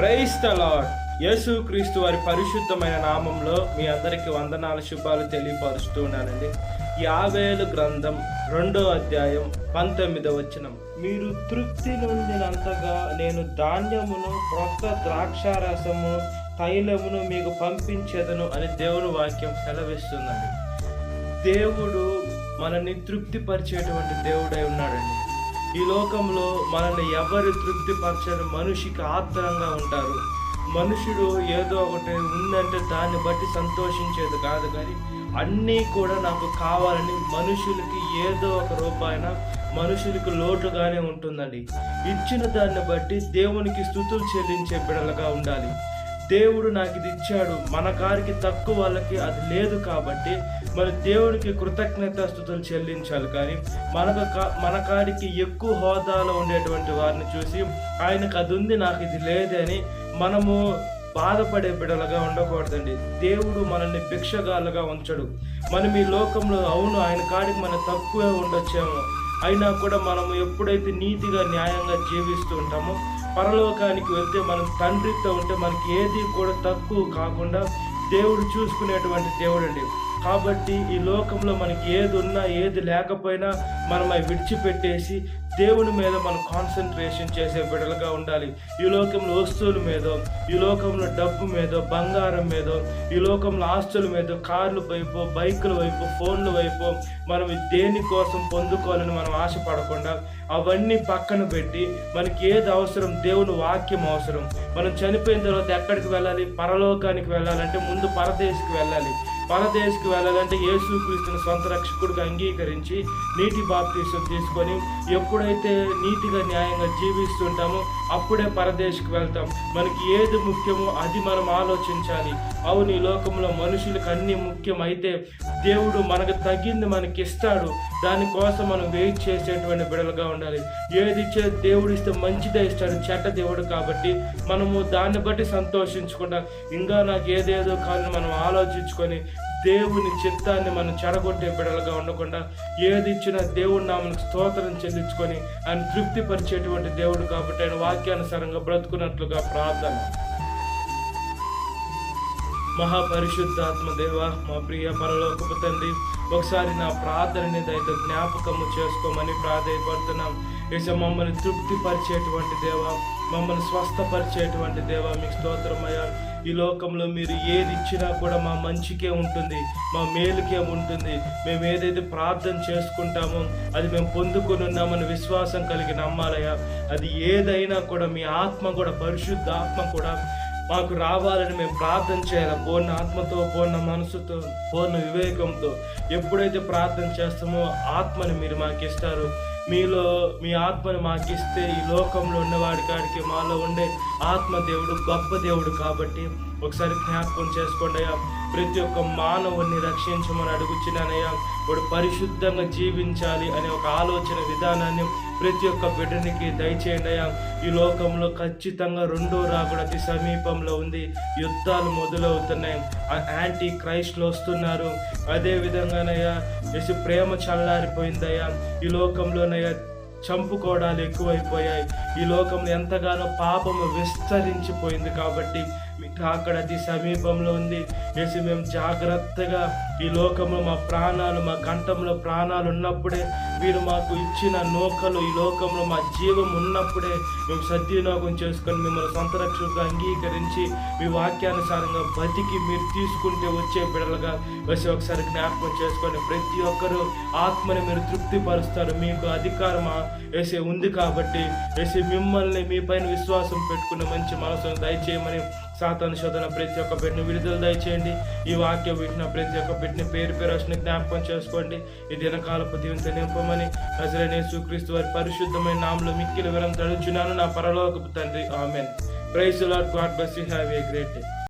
Praise the lord. యేసు క్రీస్తు వారి పరిశుద్ధమైన నామంలో మీ అందరికీ వందనాలు, శుభాలు తెలియపరుస్తూ ఉన్నానండి. యావేలు గ్రంథం 2వ అధ్యాయం 19వ వచనం. మీరు తృప్తి నొందినంతగా నేను ధాన్యమును, క్రొత్త ద్రాక్షారసము, తైలమును మీకు పంపించేదను అని దేవుని వాక్యం సెలవిస్తుందండి. దేవుడు మనల్ని తృప్తిపరిచేటువంటి దేవుడై ఉన్నాడండి. ఈ లోకంలో మనల్ని ఎవరు తృప్తిపరచని మనిషికి ఆత్రంగా ఉంటారు. మనుషుడు ఏదో ఒకటి ఉందంటే దాన్ని బట్టి సంతోషించేది కాదు, కానీ అన్నీ కూడా నాకు కావాలని మనుషులకి ఏదో ఒక రూపాయన మనుషులకి లోటుగానే ఉంటుందండి. ఇచ్చిన దాన్ని బట్టి దేవునికి స్తుతులు చెల్లించే బిడలుగా ఉండాలి. దేవుడు నాకు ఇది ఇచ్చాడు, మన కారికి తక్కువ వాళ్ళకి అది లేదు కాబట్టి మన దేవునికి కృతజ్ఞతాస్తుతులు చెల్లించాలి. కానీ మన కారికి ఎక్కువ హోదాలో ఉండేటువంటి వారిని చూసి ఆయనకు అది ఉంది, నాకు ఇది లేదని మనము బాధపడే బిడలుగా ఉండకూడదండి. దేవుడు మనల్ని భిక్షగాలుగా ఉంచడు. మనం ఈ లోకంలో అవును ఆయన కాడికి మనం తక్కువే ఉండొచ్చాము, అయినా కూడా మనము ఎప్పుడైతే నీతిగా న్యాయంగా జీవిస్తూ ఉంటామో పరలోకానికి వెళ్తే మనం తండ్రితో ఉంటే మనకి ఏది కూడా తక్కువ కాకుండా దేవుడు చూసుకునేటువంటి దేవుడు అండి. కాబట్టి ఈ లోకంలో మనకి ఏది ఉన్నా ఏది లేకపోయినా మనం అవి విడిచిపెట్టేసి దేవుని మీద మనం కాన్సన్ట్రేషన్ చేసే బిడ్డలుగా ఉండాలి. ఈ లోకంలో వస్తువుల మీదో, ఈ లోకంలో డబ్బు మీదో, బంగారం మీదో, ఈ లోకంలో ఆస్తుల మీద, కార్ల వైపు, బైకుల వైపు, ఫోన్ల వైపు మనం దేనికోసం పొందుకోవాలని మనం ఆశపడకుండా అవన్నీ పక్కన పెట్టి మనకి ఏది అవసరం, దేవుని వాక్యం అవసరం. మనం చనిపోయిన తర్వాత ఎక్కడికి వెళ్ళాలి? పరలోకానికి వెళ్ళాలంటే ముందు పరదేశికి వెళ్ళాలి. పరదేశికి వెళ్ళాలంటే యేసుక్రీస్తుని సొంత రక్షకుడిగా అంగీకరించి నీటి బాప్తీసం తీసుకొని ఎప్పుడైతే నీతిగా న్యాయంగా జీవిస్తుంటామో అప్పుడే పరదేశికి వెళ్తాం. మనకి ఏది ముఖ్యమో అది మనం ఆలోచించాలి. అవును, ఈ లోకంలో మనుషులకు అన్నీ ముఖ్యం, అయితే దేవుడు మనకు తగ్గింది మనకి ఇస్తాడు. దానికోసం మనం వెయిట్ చేసేటువంటి బిడలుగా ఉండాలి. ఏది ఇచ్చే దేవుడు ఇస్తే మంచిదే ఇస్తాడు, చెడ్డ దేవుడు కాబట్టి మనము దాన్ని బట్టి సంతోషించకుండా ఇంకా నాకు ఏదేదో కానీ మనం ఆలోచించుకొని దేవుని చిత్తాన్ని మనం చెడగొట్టే బిడలుగా ఉండకుండా ఏది ఇచ్చినా దేవుడి నామనికి స్తోత్రం చెల్లించుకొని ఆయన తృప్తిపరిచేటువంటి దేవుడు కాబట్టి ఆయన వాక్యానుసారంగా బ్రతుకున్నట్లుగా ప్రార్థన. మహాపరిశుద్ధాత్మ దేవ, మా ప్రియ పరలోకపు తండ్రి, ఒకసారి నా ప్రార్థనని దయతో జ్ఞాపకము చేసుకోమని ప్రాధేయపడుతున్నాం. యేసు మమ్మల్ని తృప్తిపరిచేటువంటి దేవ, మమ్మల్ని స్వస్థపరిచేటువంటి దేవ, మీకు స్తోత్రమయ్యా. ఈ లోకంలో మీరు ఏది ఇచ్చినా కూడా మా మంచికే ఉంటుంది, మా మేలుకే ఉంటుంది. మేము ఏదైతే ప్రార్థన చేసుకుంటామో అది మేము పొందుకొని ఉన్నామని విశ్వాసం కలిగి నమ్మాలయ్యా. అది ఏదైనా కూడా మీ ఆత్మ కూడా, పరిశుద్ధ ఆత్మ కూడా మాకు రావాలని మేము ప్రార్థన చేయాలి. పూర్ణ ఆత్మతో, పూర్ణ మనసుతో, పూర్ణ వివేకంతో ఎప్పుడైతే ప్రార్థన చేస్తామో ఆత్మని మీరు మాకు ఇస్తారు. మీలో మీ ఆత్మని మాకు ఇస్తే ఈ లోకంలో ఉన్నవాడి కాడికి మాలో ఉండే ఆత్మ దేవుడు గొప్ప దేవుడు కాబట్టి ఒకసారి జ్ఞాపకం చేసుకోండి అయ్యా. ప్రతి ఒక్క మానవుడిని రక్షించమని అడుగుచున్నానయ్యా. వాడు పరిశుద్ధంగా జీవించాలి అనే ఒక ఆలోచన విధానాన్ని ప్రతి ఒక్క బిడ్డనికి దయచేయండి అయ్యా. ఈ లోకంలో ఖచ్చితంగా రెండో రాకడ అతి సమీపంలో ఉంది. యుద్ధాలు మొదలవుతున్నాయి, యాంటీ క్రైస్ట్లు వస్తున్నారు. అదే విధంగానయ్యా ప్రేమ చల్లారిపోయిందయ్యా. ఈ లోకంలోనయ్యా చంపుకోవడాలు ఎక్కువైపోయాయి. ఈ లోకంలో ఎంతగానో పాపము విస్తరించిపోయింది కాబట్టి అక్కడ అతి సమీపంలో ఉంది. యేసు మేము జాగ్రత్తగా ఈ లోకంలో మా ప్రాణాలు, మా కంఠంలో ప్రాణాలు ఉన్నప్పుడే, మీరు మాకు ఇచ్చిన నూకలు ఈ లోకంలో మా జీవం ఉన్నప్పుడే మేము సద్వినియోగం చేసుకొని మిమ్మల్ని సొంత రక్షకుగా అంగీకరించి మీ వాక్యానుసారంగా బతికి మీరు తీసుకుంటే వచ్చే బిడలుగా వచ్చి ఒకసారి జ్ఞాపకం చేసుకొని ప్రతి ఒక్కరూ ఆత్మని మీరు తృప్తిపరుస్తారు. మీకు అధికారం వేసే ఉంది కాబట్టి వేసి మిమ్మల్ని మీ పైన విశ్వాసం పెట్టుకున్న మంచి మనసును దయచేయమని సాతాను శోధన ప్రతి ఒక్క బిడ్డని విడుదల దయచేయండి. ఈ వాక్యం వింటున్న ప్రతి ఒక్క బిడ్డని పేరు పేరు జ్ఞాపకం చేసుకోండి. ఈ దినకాలపు దీవెనతో నింపమని నజరేయుడైన యేసుక్రీస్తు వారి పరిశుద్ధమైన నామములో మిక్కిలి వినమ్రత అడుగుచున్నాను నా పరలోకపు తండ్రి, amen. Praise the Lord. God bless you. Have a great day.